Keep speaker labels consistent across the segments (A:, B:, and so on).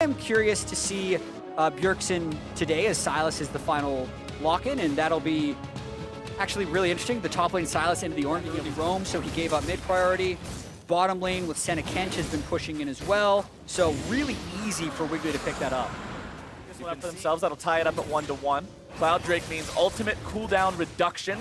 A: I'm curious to see Bjergsen today as Silas is the final lock-in, and that'll be actually really interesting. The top lane Silas into the orange really roam, so he gave up mid priority. Bottom lane with Senna Kench has been pushing in as well, so really easy for Wiggly to pick that up.
B: This one up for themselves, that'll tie it up at 1-1. Cloud Drake means ultimate cooldown reduction.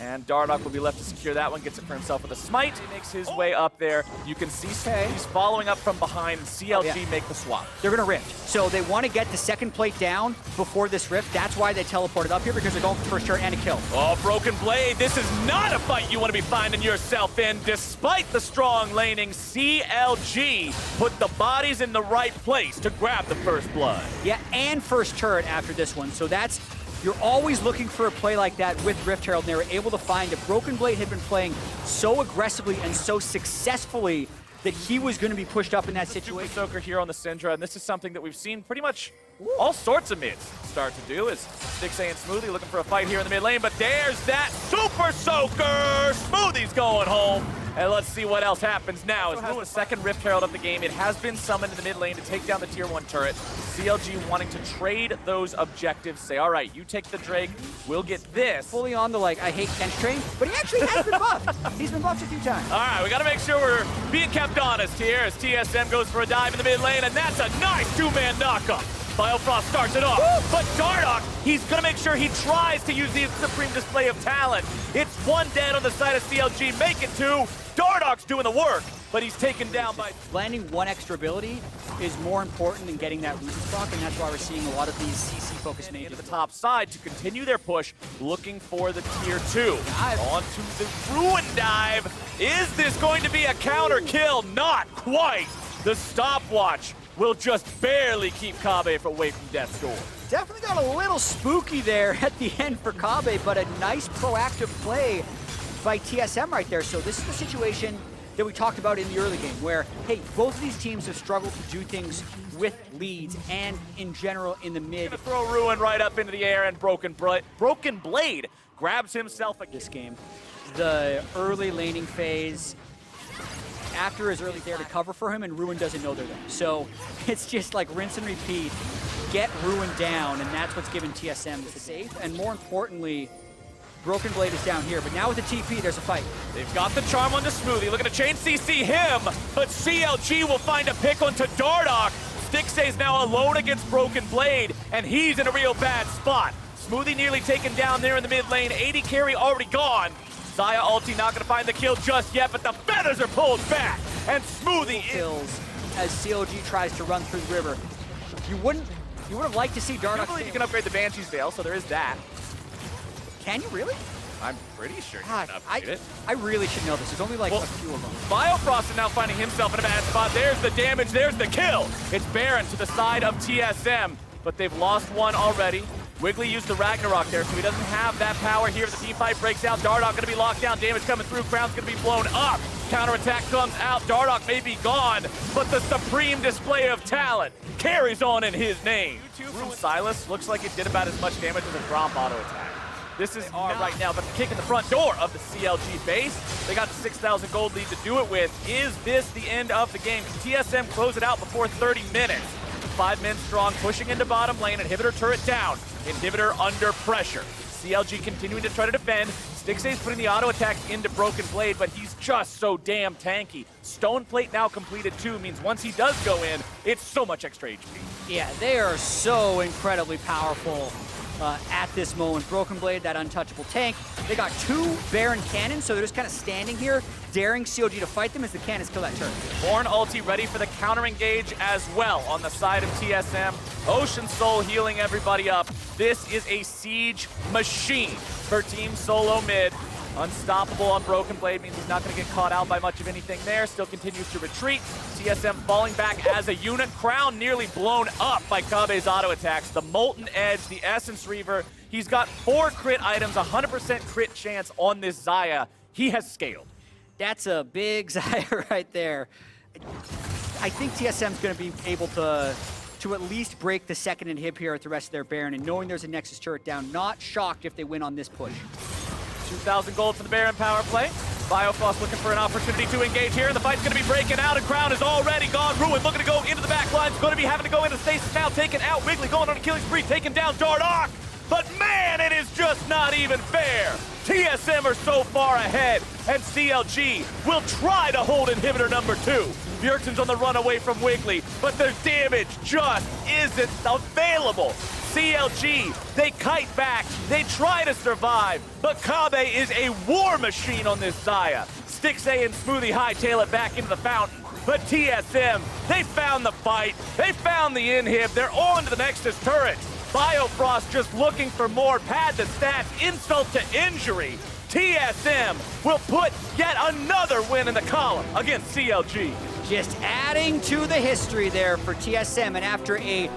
B: And Dardoch will be left to secure that one, gets it for himself with a smite. He makes his way up there. You can see he's following up from behind, and CLG make the swap.
A: They're gonna rift. So they want to get the second plate down before this rift. That's why they teleported up here, because they're going for first turret and a kill.
B: Oh, Broken Blade, this is not a fight you want to be finding yourself in. Despite the strong laning, CLG put the bodies in the right place to grab the first blood.
A: Yeah, and first turret after this one. So that's, you're always looking for a play like that with Rift Herald, and they were able to find it. Broken Blade had been playing so aggressively and so successfully that he was going to be pushed up in that situation.
B: Super Soaker here on the Syndra, and this is something that we've seen pretty much all sorts of mids start to do, is Stixay and Smoothie looking for a fight here in the mid lane, but there's that Super Soaker! Smoothie's going home, and let's see what else happens now. As the second Rift Herald of the game, it has been summoned in the mid lane to take down the tier 1 turret. CLG wanting to trade those objectives, say, all right, you take the Drake, we'll get this.
A: Fully on the, like, I hate Kench train, but he actually has been buffed. He's been buffed a few times.
B: All right, we gotta make sure we're being kept honest here as TSM goes for a dive in the mid lane, and that's a nice two-man knockup. Biofrost starts it off, but Dardoch, he's gonna make sure he tries to use the supreme display of talent. It's one dead on the side of CLG, make it two. Dardoch's doing the work, but he's taken down by...
A: Landing one extra ability is more important than getting that root stock, and that's why we're seeing a lot of these CC-focused mages.
B: Into the top side to continue their push, looking for the tier 2. Onto the Ruin dive. Is this going to be a counter kill? Not quite. The stopwatch will just barely keep Kabe away from death's door.
A: Definitely got a little spooky there at the end for Kabe, but a nice proactive play by TSM right there. So this is the situation that we talked about in the early game, where, hey, both of these teams have struggled to do things with leads and in general in the mid.
B: Gonna throw Ruin right up into the air, and Broken Blade grabs himself
A: this game. The early laning phase, after is early there to cover for him, and Ruin doesn't know they're there. So it's just like rinse and repeat, get Ruin down, and that's what's given TSM the safe. And more importantly, Broken Blade is down here, but now with the TP, there's a fight.
B: They've got the charm onto Smoothie, looking to chain CC him, but CLG will find a pick onto Dardoch. Stixay's now alone against Broken Blade, and he's in a real bad spot. Smoothie nearly taken down there in the mid lane, 80 carry already gone. Zaya ulti not gonna find the kill just yet, but the feathers are pulled back, and Smoothie
A: kills as CLG tries to run through the river. You would have liked to see Dardoch.
B: You can upgrade the Banshee's Veil, so there is that.
A: Can you really?
B: I'm pretty sure you can upgrade it.
A: I really should know this. There's only like a few of them.
B: Biofrost is now finding himself in a bad spot. There's the damage, there's the kill. It's Baron to the side of TSM, but they've lost one already. Wiggly used the Ragnarok there, so he doesn't have that power here. The team fight breaks out. Dardoch gonna be locked down. Damage coming through. Crown's gonna be blown up. Counterattack comes out. Dardoch may be gone, but the supreme display of talent carries on in his name. From Silas looks like it did about as much damage as a Gromp auto attack. This is right now, but the kick in the front door of the CLG base. They got the 6,000 gold lead to do it with. Is this the end of the game? Can TSM close it out before 30 minutes? 5 men strong, pushing into bottom lane. Inhibitor turret down. Inhibitor under pressure. CLG continuing to try to defend. Stixay's putting the auto attack into Broken Blade, but he's just so damn tanky. Stone Plate now completed too, means once he does go in, it's so much extra HP.
A: Yeah, they are so incredibly powerful at this moment. Broken Blade, that untouchable tank. They got 2 Baron cannons, so they're just kind of standing here, daring CLG to fight them as the cannons kill that turret.
B: Born ulti ready for the counter engage as well on the side of TSM. Ocean Soul healing everybody up. This is a siege machine for Team Solomid. Unstoppable on Broken Blade means he's not going to get caught out by much of anything there. Still continues to retreat. TSM falling back as a unit. Crown nearly blown up by Kabe's auto attacks. The Molten Edge, the Essence Reaver. He's got 4 crit items, 100% crit chance on this Zaya. He has scaled.
A: That's a big Zaya right there. I think TSM's going to be able to at least break the second inhib here at the rest of their Baron, and knowing there's a Nexus turret down, not shocked if they win on this push.
B: 2,000 gold for the Baron power play. Biofrost looking for an opportunity to engage here, and the fight's going to be breaking out, and Crown is already gone. Ruin looking to go into the back line's going to be having to go into stasis now, taking out Wiggly, going on a killing spree, taking down Dardoch. But man, it is just not even fair. TSM are so far ahead, and CLG will try to hold inhibitor number 2. Bjergsen's on the run away from Wiggly, but their damage just isn't available. CLG, they kite back, they try to survive, but Kave is a war machine on this Xayah. Stixxay and Smoothie hightail it back into the fountain. But TSM, they found the fight, they found the inhib, they're on to the Nexus turret. Biofrost just looking for more, pad the stats, insult to injury. TSM will put yet another win in the column against CLG.
A: Just adding to the history there for TSM, and after a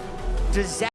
A: disaster